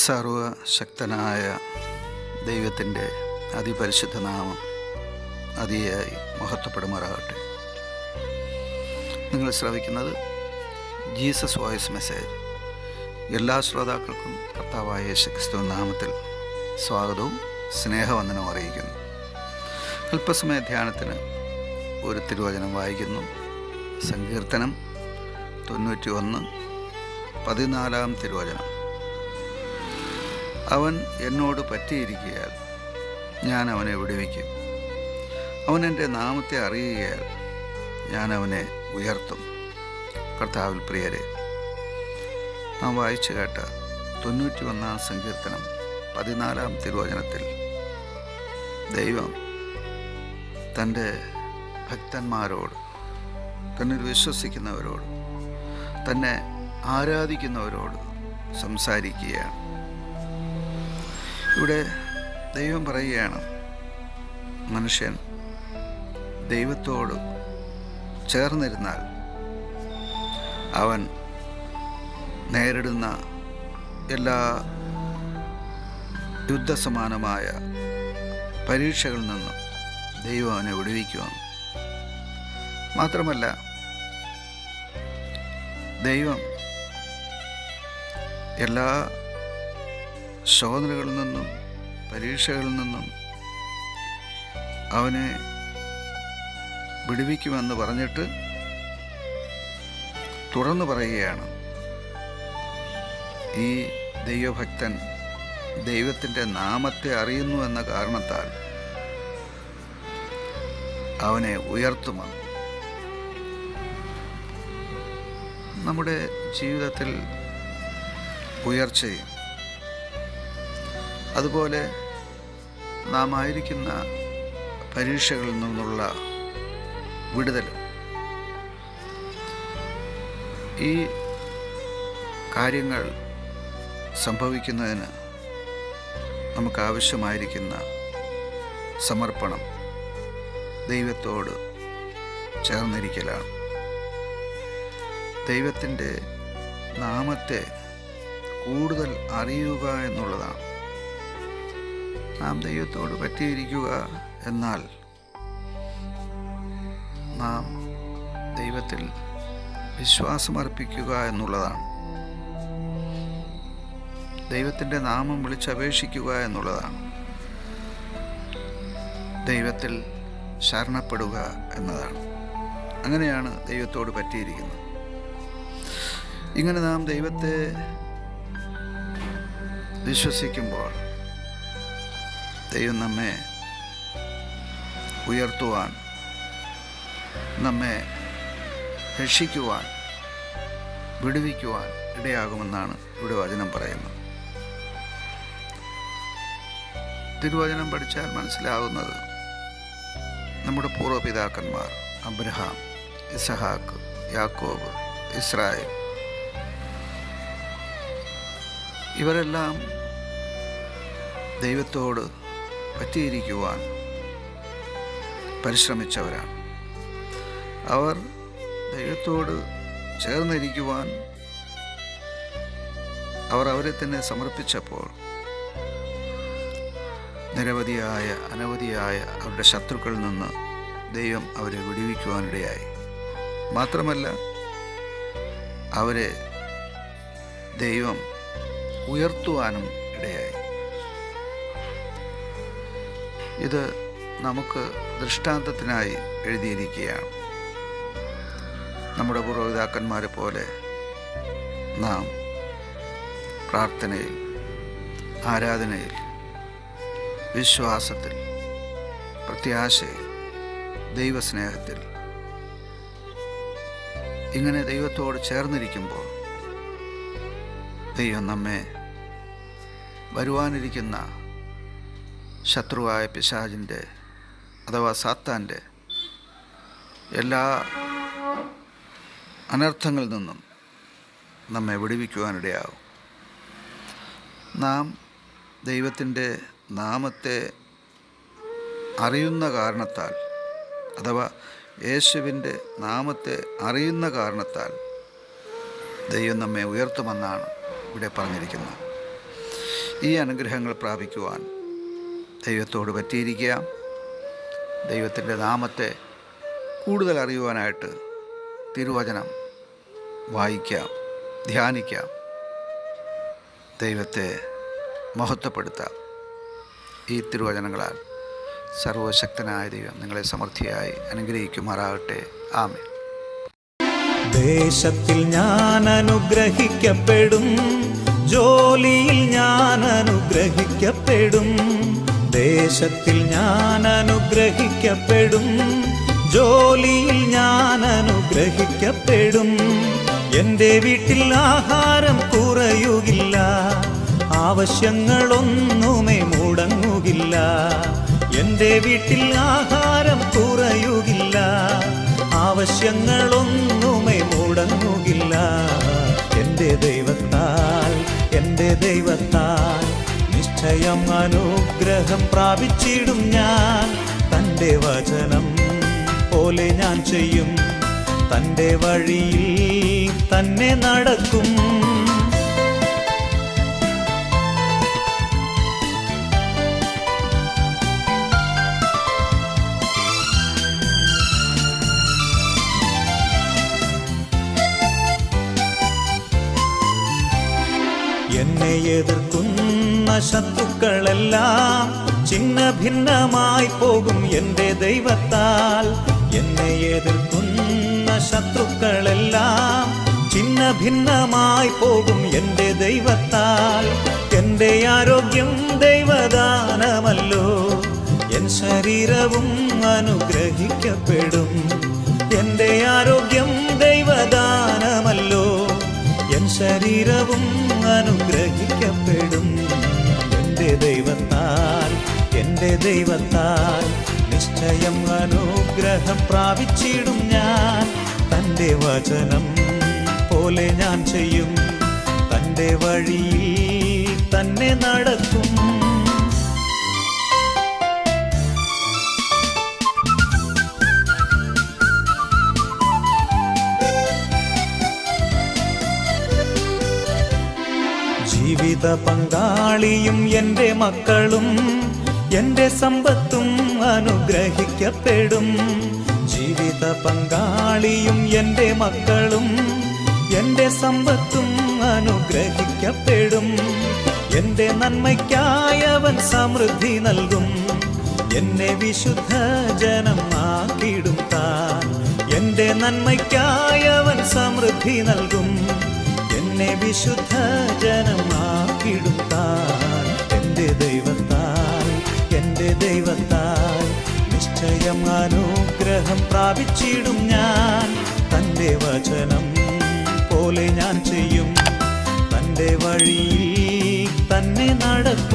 സർവശക്തനായ ദൈവത്തിൻ്റെ അതിപരിശുദ്ധ നാമം അതിയായി മഹത്വപ്പെടുമാറാകട്ടെ. നിങ്ങൾ ശ്രവിക്കുന്നത് ജീസസ് വോയിസ് മെസ്സേജ്. എല്ലാ ശ്രോതാക്കൾക്കും കർത്താവായ യേശുക്രിസ്തു നാമത്തിൽ സ്വാഗതവും സ്നേഹവന്ദനവും അറിയിക്കുന്നു. അല്പസമയ ധ്യാനത്തിന് ഒരു തിരുവചനം വായിക്കുന്നു. സങ്കീർത്തനം 91:14 തിരുവചനം. അവൻ എന്നോട് പറ്റിയിരിക്കയാൽ ഞാൻ അവനെ വിടുവിക്കും. അവൻ എൻ്റെ നാമത്തെ അറിയുകയാൽ ഞാൻ അവനെ ഉയർത്തും. കർത്താവിൽ പ്രിയരെ, നാം വായിച്ചു കേട്ട 91 സങ്കീർത്തനം 14 തിരുവചനത്തിൽ ദൈവം തൻ്റെ ഭക്തന്മാരോട്, തന്നിൽ വിശ്വസിക്കുന്നവരോട്, തന്നെ ആരാധിക്കുന്നവരോട് സംസാരിക്കുകയാണ്. ഇവിടെ ദൈവം പറയുകയാണ്, മനുഷ്യൻ ദൈവത്തോട് ചേർന്നിരുന്നാൽ അവൻ നേരിടുന്ന എല്ലാ യുദ്ധസമാനമായ പരീക്ഷകളിൽ നിന്നും ദൈവം അവനെ വിടുവിക്കുമെന്ന്. മാത്രമല്ല, ദൈവം എല്ലാ ശോധനകളിൽ നിന്നും പരീക്ഷകളിൽ നിന്നും അവനെ വിടുവിക്കുമെന്ന് പറഞ്ഞിട്ട് തുറന്നു പറയുകയാണ്, ഈ ദൈവഭക്തൻ ദൈവത്തിൻ്റെ നാമത്തെ അറിയുന്നു എന്ന കാരണത്താൽ അവനെ ഉയർത്തുമെന്ന്. നമ്മുടെ ജീവിതത്തിൽ ഉയർച്ചയും അതുപോലെ നാം ആയിരിക്കുന്ന പരീക്ഷകളിൽ നിന്നുള്ള വിടുതലും, ഈ കാര്യങ്ങൾ സംഭവിക്കുന്നതിന് നമുക്ക് ആവശ്യമായിരിക്കുന്ന സമർപ്പണം ദൈവത്തോട് ചേർന്നിരിക്കലാണ്. ദൈവത്തിൻ്റെ നാമത്തെ കൂടുതൽ അറിയുക എന്നുള്ളതാണ്. നാം ദൈവത്തോട് പറ്റിയിരിക്കുക എന്നാൽ നാം ദൈവത്തിൽ വിശ്വാസമർപ്പിക്കുക എന്നുള്ളതാണ്. ദൈവത്തിൻ്റെ നാമം വിളിച്ചപേക്ഷിക്കുക എന്നുള്ളതാണ്. ദൈവത്തിൽ ശരണപ്പെടുക എന്നതാണ്. അങ്ങനെയാണ് ദൈവത്തോട് പറ്റിയിരിക്കുന്നത്. ഇങ്ങനെ നാം ദൈവത്തെ വിശ്വസിക്കുമ്പോൾ ദൈവം നമ്മെ ഉയർത്തുവാൻ, നമ്മെ രക്ഷിക്കുവാൻ, വിടുവിക്കുവാൻ ഇടയാകുമെന്നാണ് ഇവിടെ വചനം പറയുന്നത്. തിരുവചനം പഠിച്ചാൽ മനസ്സിലാകുന്നത്, നമ്മുടെ പൂർവ്വപിതാക്കന്മാർ അബ്രഹാം, ഇസഹാക്ക്, യാക്കോബ്, ഇസ്രായേൽ, ഇവരെല്ലാം ദൈവത്തോട് പറ്റിയിരിക്കുവാൻ പരിശ്രമിച്ചവരാണ്. അവർ ദൈവത്തോട് ചേർന്നിരിക്കുവാൻ അവർ അവരെ തന്നെ സമർപ്പിച്ചപ്പോൾ അനവധിയായ അവരുടെ ശത്രുക്കളിൽ നിന്ന് ദൈവം അവരെ വിടുവിക്കുവാനിടയായി. മാത്രമല്ല, അവരെ ദൈവം ഉയർത്തുവാനും ഇടയായി. ഇത് നമുക്ക് ദൃഷ്ടാന്തത്തിനായി എഴുതിയിരിക്കുകയാണ്. നമ്മുടെ പൂർവ്വപിതാക്കന്മാരെ പോലെ നാം പ്രാർത്ഥനയിൽ, ആരാധനയിൽ, വിശ്വാസത്തിൽ, പ്രത്യാശയിൽ, ദൈവസ്നേഹത്തിൽ ഇങ്ങനെ ദൈവത്തോട് ചേർന്നിരിക്കുമ്പോൾ ദൈവം നമ്മെ വരുവാനിരിക്കുന്ന ശത്രുവായ പിശാചിൻ്റെ അഥവാ സാത്താൻ്റെ എല്ലാ അനർത്ഥങ്ങളിൽ നിന്നും നമ്മെ വിടുവിക്കുവാനിടയാകും. നാം ദൈവത്തിൻ്റെ നാമത്തെ അറിയുന്ന കാരണത്താൽ, അഥവാ യേശുവിൻ്റെ നാമത്തെ അറിയുന്ന കാരണത്താൽ ദൈവം നമ്മെ ഉയർത്തുമെന്നാണ് ഇവിടെ പറഞ്ഞിരിക്കുന്നത്. ഈ അനുഗ്രഹങ്ങൾ പ്രാപിക്കുവാൻ ദൈവത്തോട് പറ്റിയിരിക്കുക. ദൈവത്തിൻ്റെ നാമത്തെ കൂടുതൽ അറിയുവാനായിട്ട് തിരുവചനം വായിക്കാം, ധ്യാനിക്കാം, ദൈവത്തെ മഹത്വപ്പെടുത്താം. ഈ തിരുവചനങ്ങളാൽ സർവശക്തനായ ദൈവം നിങ്ങളെ സമൃദ്ധിയായി അനുഗ്രഹിക്കുമാറാകട്ടെ. ആമേൻ. ദേശത്തിൽ ഞാൻ അനുഗ്രഹിക്കപ്പെടും, ജോലിയിൽ ഞാൻ അനുഗ്രഹിക്കപ്പെടും. ദേശത്തിൽ ഞാൻ അനുഗ്രഹിക്കപ്പെടും, ജോലിയിൽ ഞാൻ അനുഗ്രഹിക്കപ്പെടും. എൻ്റെ വീട്ടിൽ ആഹാരം കുറയുകില്ല, ആവശ്യങ്ങളൊന്നുമേ മുടങ്ങുകില്ല. എൻ്റെ വീട്ടിൽ ആഹാരം കുറയുകില്ല, ആവശ്യങ്ങളൊന്നുമേ മുടങ്ങുകില്ല. എൻ്റെ ദൈവത്താൽ നിശ്ചയം അനുഗ്രഹം പ്രാപിച്ചിടും ഞാൻ. തൻ്റെ വചനം പോലെ ഞാൻ ചെയ്യും, തൻ്റെ വഴിയിൽ തന്നെ നടക്കും. എന്നെ എതിർക്കുന്ന ശത്രുക്കളെല്ലാം ഛിന്ന ഭിന്നമായി പോകും എൻ്റെ ദൈവത്താൽ. എന്നെ എതിർക്കുന്ന ശത്രുക്കളെല്ലാം ഛിന്ന ഭിന്നമായി പോകും എൻ്റെ ദൈവത്താൽ. എൻ്റെ ആരോഗ്യം ദൈവദാനമല്ലോ, എൻ ശരീരവും അനുഗ്രഹിക്കപ്പെടും. എൻ്റെ ആരോഗ്യം ദൈവദാനമല്ലോ, എൻ ശരീരവും അനുഗ്രഹിക്കപ്പെടും. എൻ്റെ ദൈവത്താൽ നിശ്ചയം അനുഗ്രഹം പ്രാപിച്ചിടും ഞാൻ. തൻ്റെ വചനം പോലെ ഞാൻ ചെയ്യും, തൻ്റെ വഴിയിൽ തന്നെ നടക്കും. ജീവിത പങ്കാളിയും എൻ്റെ മക്കളും എൻ്റെ സമ്പത്തും അനുഗ്രഹിക്കപ്പെടും. ജീവിത പങ്കാളിയും എൻ്റെ മക്കളും എൻ്റെ സമ്പത്തും അനുഗ്രഹിക്കപ്പെടും. എൻ്റെ നന്മയ്ക്കായി അവൻ സമൃദ്ധി നൽകും, എന്നെ വിശുദ്ധ ജനമാക്കിടും താൻ. എൻ്റെ നന്മയ്ക്കായി അവൻ സമൃദ്ധി നൽകും, എന്നെ വിശുദ്ധ ജനമാക്കിടും താൻ. എൻ്റെ ദൈവത്താൽ നിശ്ചയം അനുഗ്രഹം പ്രാപിച്ചിടും ഞാൻ. തൻ്റെ വചനം പോലെ ഞാൻ ചെയ്യും, തൻ്റെ വഴിയിൽ തന്നെ നടക്കും.